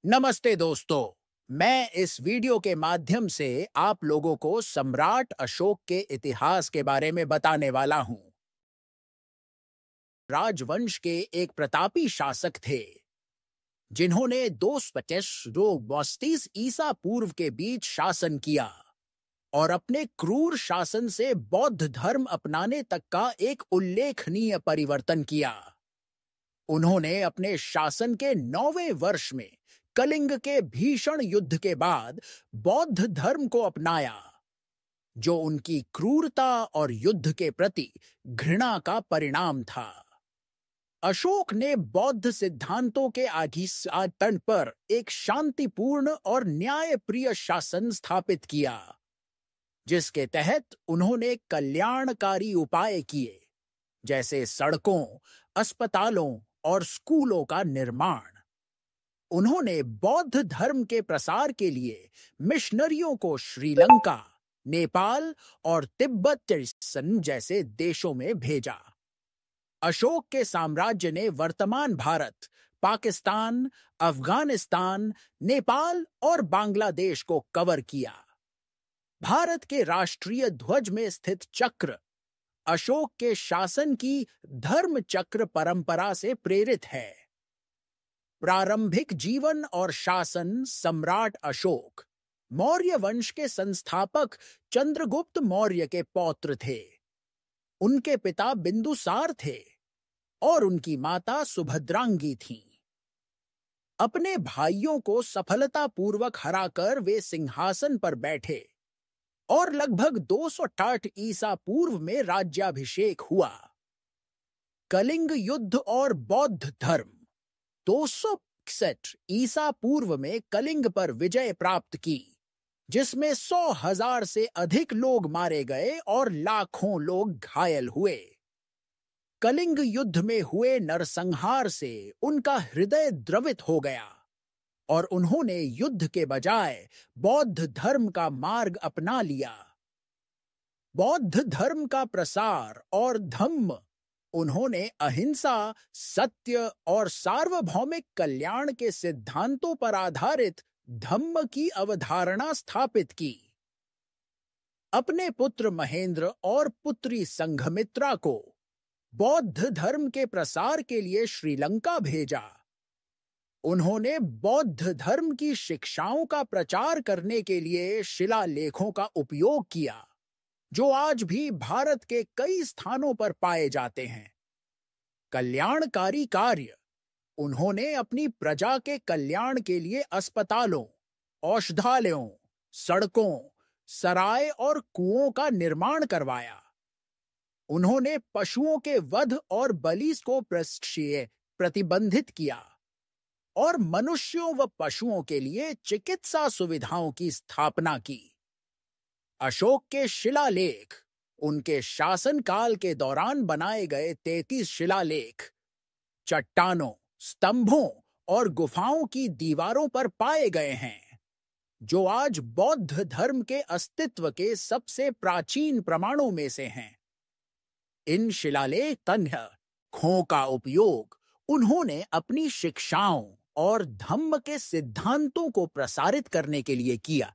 नमस्ते दोस्तों। मैं इस वीडियो के माध्यम से आप लोगों को सम्राट अशोक के इतिहास के बारे में बताने वाला हूं। राजवंश के एक प्रतापी शासक थे जिन्होंने 225 ईसा पूर्व के बीच शासन किया और अपने क्रूर शासन से बौद्ध धर्म अपनाने तक का एक उल्लेखनीय परिवर्तन किया। उन्होंने अपने शासन के 9वें वर्ष में कलिंग के भीषण युद्ध के बाद बौद्ध धर्म को अपनाया, जो उनकी क्रूरता और युद्ध के प्रति घृणा का परिणाम था। अशोक ने बौद्ध सिद्धांतों के आधार पर एक शांतिपूर्ण और न्यायप्रिय शासन स्थापित किया, जिसके तहत उन्होंने कल्याणकारी उपाय किए, जैसे सड़कों, अस्पतालों और स्कूलों का निर्माण। उन्होंने बौद्ध धर्म के प्रसार के लिए मिशनरियों को श्रीलंका, नेपाल और तिब्बत जैसे देशों में भेजा। अशोक के साम्राज्य ने वर्तमान भारत, पाकिस्तान, अफगानिस्तान, नेपाल और बांग्लादेश को कवर किया। भारत के राष्ट्रीय ध्वज में स्थित चक्र अशोक के शासन की धर्म चक्र परंपरा से प्रेरित है। प्रारंभिक जीवन और शासन सम्राट अशोक मौर्य वंश के संस्थापक चंद्रगुप्त मौर्य के पौत्र थे। उनके पिता बिंदुसार थे और उनकी माता सुभद्रांगी थीं। अपने भाइयों को सफलतापूर्वक हराकर वे सिंहासन पर बैठे और लगभग 260 ईसा पूर्व में राज्याभिषेक हुआ। कलिंग युद्ध और बौद्ध धर्म 261 ईसा पूर्व में कलिंग पर विजय प्राप्त की, जिसमें 100,000 से अधिक लोग मारे गए और लाखों लोग घायल हुए। कलिंग युद्ध में हुए नरसंहार से उनका हृदय द्रवित हो गया और उन्होंने युद्ध के बजाय बौद्ध धर्म का मार्ग अपना लिया। बौद्ध धर्म का प्रसार और धम्म उन्होंने अहिंसा, सत्य और सार्वभौमिक कल्याण के सिद्धांतों पर आधारित धम्म की अवधारणा स्थापित की। अपने पुत्र महेंद्र और पुत्री संघमित्रा को बौद्ध धर्म के प्रसार के लिए श्रीलंका भेजा। उन्होंने बौद्ध धर्म की शिक्षाओं का प्रचार करने के लिए शिलालेखों का उपयोग किया, जो आज भी भारत के कई स्थानों पर पाए जाते हैं। कल्याणकारी कार्य उन्होंने अपनी प्रजा के कल्याण के लिए अस्पतालों, औषधालयों, सड़कों, सराय और कुओं का निर्माण करवाया। उन्होंने पशुओं के वध और बलि को प्रतिबंधित किया और मनुष्यों व पशुओं के लिए चिकित्सा सुविधाओं की स्थापना की। अशोक के शिलालेख उनके शासनकाल के दौरान बनाए गए 33 शिलालेख चट्टानों, स्तंभों और गुफाओं की दीवारों पर पाए गए हैं, जो आज बौद्ध धर्म के अस्तित्व के सबसे प्राचीन प्रमाणों में से हैं। इन शिलालेख खों का उपयोग उन्होंने अपनी शिक्षाओं और धम्म के सिद्धांतों को प्रसारित करने के लिए किया।